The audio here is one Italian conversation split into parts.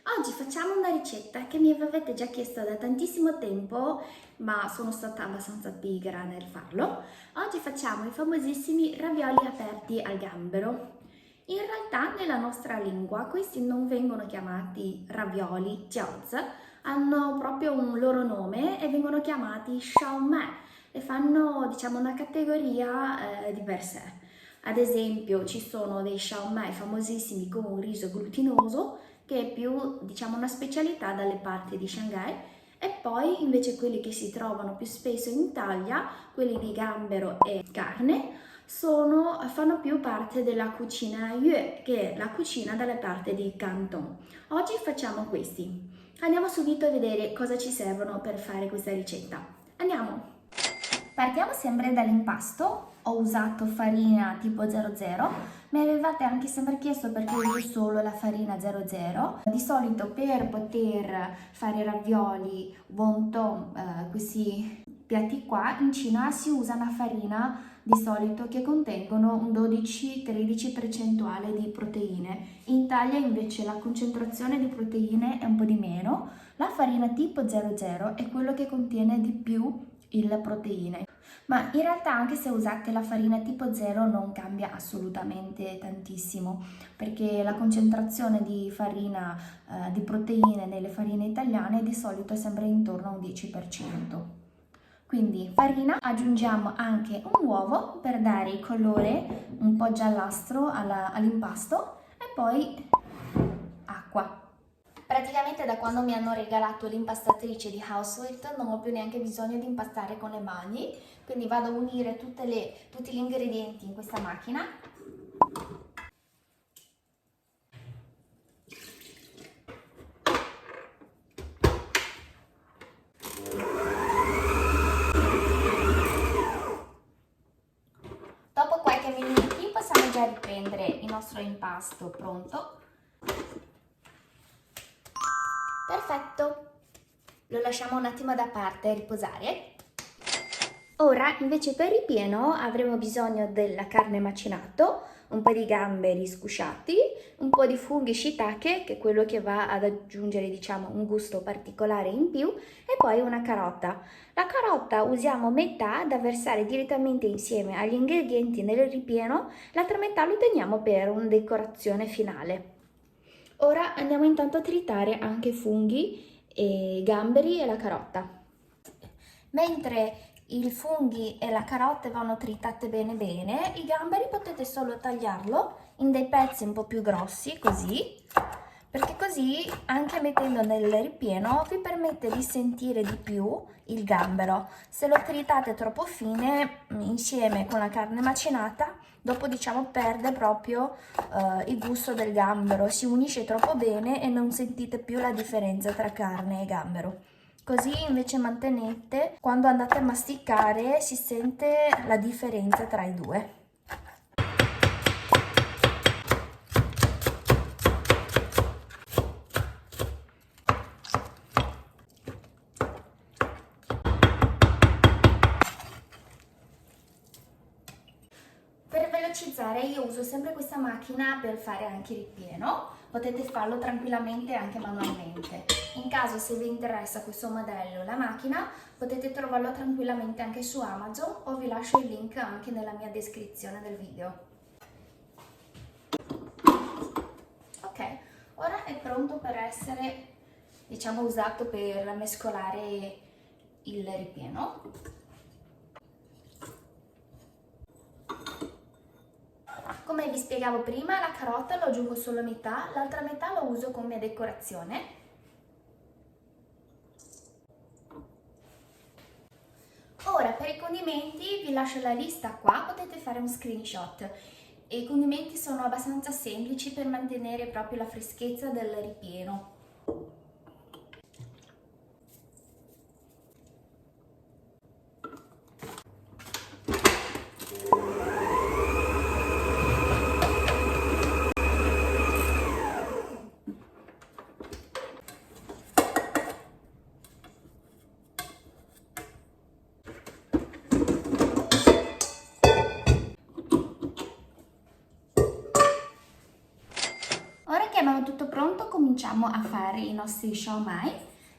Oggi facciamo una ricetta che mi avete già chiesto da tantissimo tempo, ma sono stata abbastanza pigra nel farlo. Oggi facciamo i famosissimi ravioli aperti al gambero. In realtà nella nostra lingua questi non vengono chiamati ravioli, jiaozi, hanno proprio un loro nome e vengono chiamati xiaomai e fanno, diciamo, una categoria di per sé. Ad esempio ci sono dei xiaomai famosissimi con un riso glutinoso che è più, diciamo, una specialità dalle parti di Shanghai, e poi invece quelli che si trovano più spesso in Italia, quelli di gambero e carne, fanno più parte della cucina Yue, che è la cucina dalle parti di Canton. Oggi facciamo questi. Andiamo subito a vedere cosa ci servono per fare questa ricetta. Andiamo! Partiamo sempre dall'impasto. Ho usato farina tipo 00, mi avevate anche sempre chiesto perché uso solo la farina 00. Di solito per poter fare ravioli, wonton, questi piatti qua, in Cina si usa una farina di solito che contengono un 12-13% di proteine. In Italia invece la concentrazione di proteine è un po' di meno. La farina tipo 00 è quello che contiene di più le proteine, ma in realtà anche se usate la farina tipo 0 non cambia assolutamente tantissimo, perché la concentrazione di farina di proteine nelle farine italiane di solito è sempre intorno a un 10%. Quindi farina, aggiungiamo anche un uovo per dare il colore un po' giallastro all'impasto e poi acqua. Praticamente da quando mi hanno regalato l'impastatrice di Housewilt non ho più neanche bisogno di impastare con le mani, quindi vado a unire tutti gli ingredienti in questa macchina. Dopo qualche minuto possiamo già riprendere il nostro impasto pronto. Perfetto, lo lasciamo un attimo da parte a riposare. Ora invece per il ripieno avremo bisogno della carne macinato, un po' di gamberi scusciati, un po' di funghi shiitake, che è quello che va ad aggiungere, diciamo, un gusto particolare in più, e poi una carota. La carota usiamo metà da versare direttamente insieme agli ingredienti nel ripieno, l'altra metà lo teniamo per una decorazione finale. Ora andiamo intanto a tritare anche funghi, e gamberi e la carota. Mentre i funghi e la carota vanno tritate bene bene, i gamberi potete solo tagliarlo in dei pezzi un po' più grossi, così, perché così anche mettendo nel ripieno vi permette di sentire di più il gambero. Se lo tritate troppo fine insieme con la carne macinata, dopo, diciamo, perde proprio il gusto del gambero, si unisce troppo bene e non sentite più la differenza tra carne e gambero. Così invece mantenete, quando andate a masticare si sente la differenza tra i due. Per velocizzare io uso sempre questa macchina per fare anche il ripieno, potete farlo tranquillamente anche manualmente. In caso se vi interessa questo modello, la macchina, potete trovarlo tranquillamente anche su Amazon o vi lascio il link anche nella mia descrizione del video. Ok, ora è pronto per essere, diciamo, usato per mescolare il ripieno. Come vi spiegavo prima, la carota lo aggiungo solo a metà, l'altra metà lo uso come decorazione. Ora per i condimenti vi lascio la lista qua, potete fare un screenshot. E i condimenti sono abbastanza semplici per mantenere proprio la freschezza del ripieno. abbiamo tutto pronto, cominciamo a fare i nostri siomai.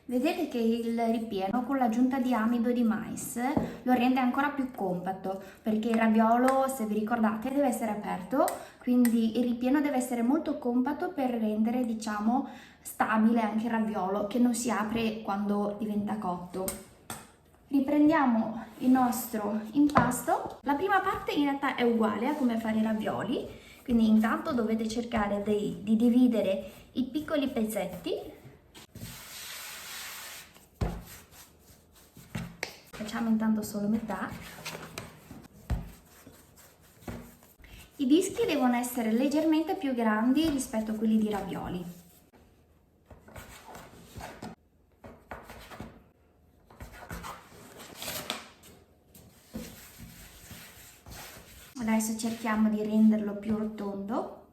Vedete che il ripieno con l'aggiunta di amido di mais lo rende ancora più compatto, perché il raviolo, se vi ricordate, deve essere aperto, quindi il ripieno deve essere molto compatto per rendere, diciamo, stabile anche il raviolo, che non si apre quando diventa cotto. Riprendiamo il nostro impasto. La prima parte in realtà è uguale a come fare i ravioli, quindi intanto dovete cercare di dividere i piccoli pezzetti. Facciamo intanto solo metà. I dischi devono essere leggermente più grandi rispetto a quelli di ravioli. Adesso cerchiamo di renderlo più rotondo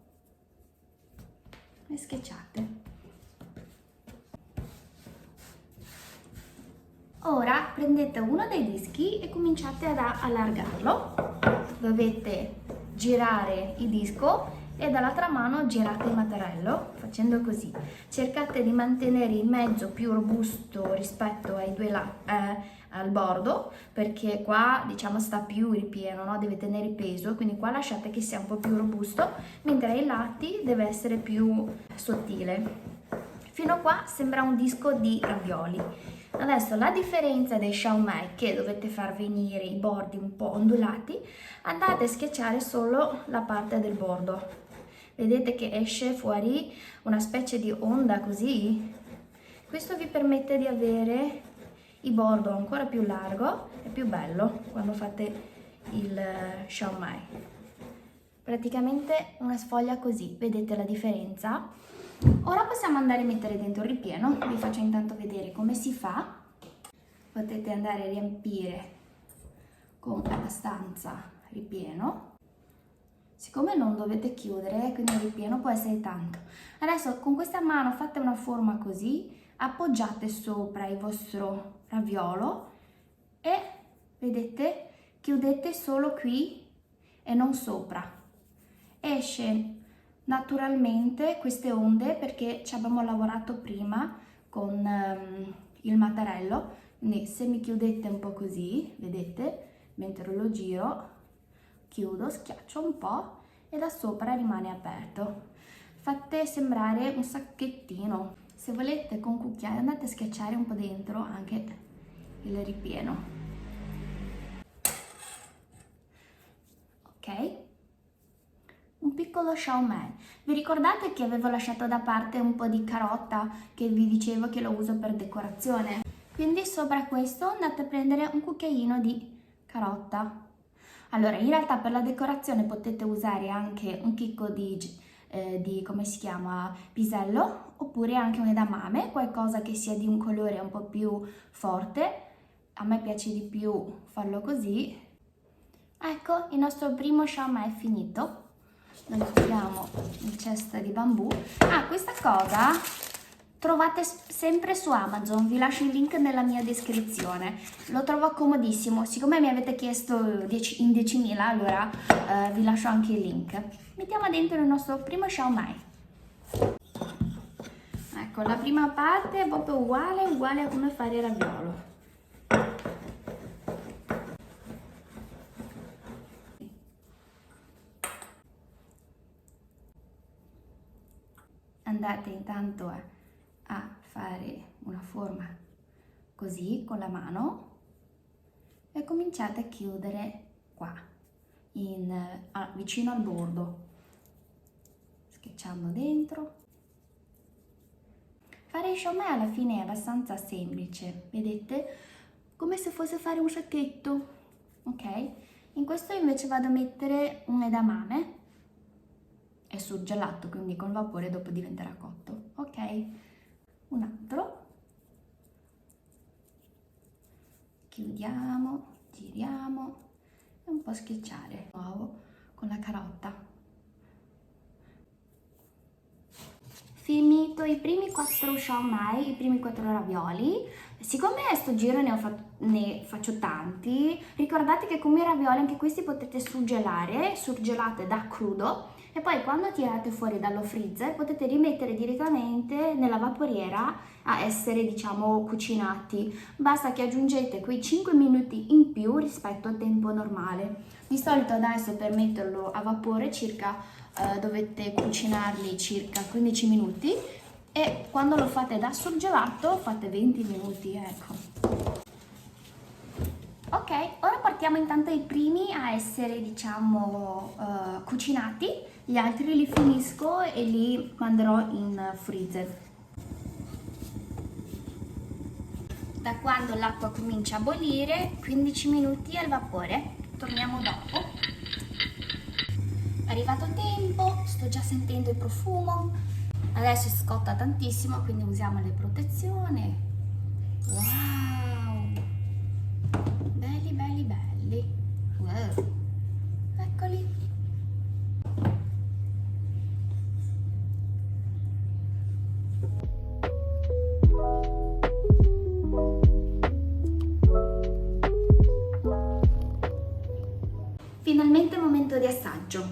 e schiacciate. Ora prendete uno dei dischi e cominciate ad allargarlo. Dovete girare il disco e dall'altra mano girate il mattarello facendo così. Cercate di mantenere il mezzo più robusto rispetto ai due al bordo, perché qua diciamo sta più ripieno, no? Deve tenere peso, quindi qua lasciate che sia un po' più robusto, mentre ai lati deve essere più sottile. Fino a qua sembra un disco di ravioli. Adesso la differenza dei siomai, che dovete far venire i bordi un po' ondulati, andate a schiacciare solo la parte del bordo. Vedete che esce fuori una specie di onda così? Questo vi permette di avere il bordo ancora più largo e più bello quando fate il siomai. Praticamente una sfoglia così, vedete la differenza? Ora possiamo andare a mettere dentro il ripieno, vi faccio intanto vedere come si fa. Potete andare a riempire con abbastanza ripieno. Siccome non dovete chiudere, quindi il ripieno può essere tanto. Adesso con questa mano fate una forma così, appoggiate sopra il vostro raviolo e vedete, chiudete solo qui e non sopra. Esce naturalmente queste onde perché ci abbiamo lavorato prima con il mattarello, quindi se mi chiudete un po' così, vedete, mentre lo giro, chiudo, schiaccio un po' e da sopra rimane aperto. Fate sembrare un sacchettino. Se volete con cucchiaio andate a schiacciare un po' dentro anche il ripieno. Ok? Un piccolo siomai. Vi ricordate che avevo lasciato da parte un po' di carota che vi dicevo che lo uso per decorazione? Quindi sopra questo andate a prendere un cucchiaino di carota. Allora, in realtà per la decorazione potete usare anche un chicco di come si chiama, pisello, oppure anche un edamame, qualcosa che sia di un colore un po' più forte. A me piace di più farlo così. Ecco, il nostro primo siomai è finito. Lo mettiamo in cesta di bambù. Ah, questa cosa trovate sempre su Amazon, vi lascio il link nella mia descrizione. Lo trovo comodissimo, siccome mi avete chiesto in 10.000, allora vi lascio anche il link. Mettiamo dentro il nostro primo siomai. Ecco, la prima parte è proprio uguale a come fare il raviolo. Andate intanto a fare una forma così con la mano e cominciate a chiudere qua vicino al bordo, schiacciando dentro. Fare il siomai alla fine è abbastanza semplice, vedete, come se fosse fare un sacchetto, ok? In questo invece vado a mettere un edamame. È surgelato, quindi col vapore dopo diventerà cotto. Ok, un altro. Chiudiamo, giriamo e un po' schiacciare. Nuovo con la carota. Finito i primi 4 siomai, i primi 4 ravioli. Siccome a sto giro ne faccio tanti, ricordate che come i ravioli anche questi potete surgelare, surgelate da crudo. E poi quando tirate fuori dallo freezer potete rimettere direttamente nella vaporiera a essere, diciamo, cucinati. Basta che aggiungete quei 5 minuti in più rispetto al tempo normale. Di solito adesso per metterlo a vapore dovete cucinarli circa 15 minuti e quando lo fate da surgelato fate 20 minuti, ecco. Ok, ora partiamo intanto i primi a essere, diciamo, cucinati, gli altri li finisco e li manderò in freezer. Da quando l'acqua comincia a bollire, 15 minuti al vapore, torniamo dopo. È arrivato il tempo, sto già sentendo il profumo, adesso scotta tantissimo, quindi usiamo le protezioni. Wow! Belli, belli, belli. Wow. Eccoli. Finalmente il momento di assaggio.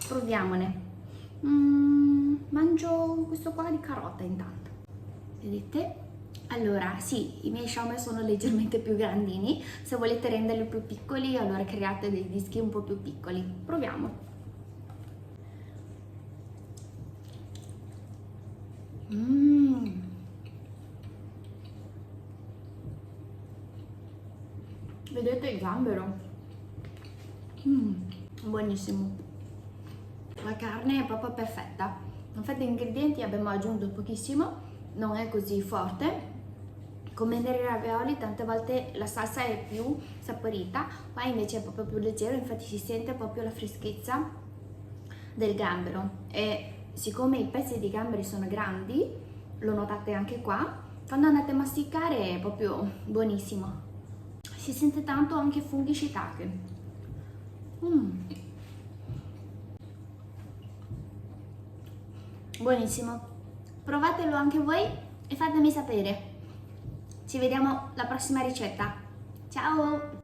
Proviamone. Mangio questo qua di carota intanto. Vedete? Allora, sì, i miei xiaomi sono leggermente più grandini, se volete renderli più piccoli allora create dei dischi un po' più piccoli. Proviamo. Vedete il gambero? Buonissimo. La carne è proprio perfetta. Infatti gli ingredienti abbiamo aggiunto pochissimo, non è così forte. Come nei ravioli tante volte la salsa è più saporita, qua invece è proprio più leggero, infatti si sente proprio la freschezza del gambero e siccome i pezzi di gamberi sono grandi, lo notate anche qua, quando andate a masticare è proprio buonissimo, si sente tanto anche funghi shiitake. Buonissimo, provatelo anche voi e fatemi sapere. Ci vediamo alla prossima ricetta. Ciao!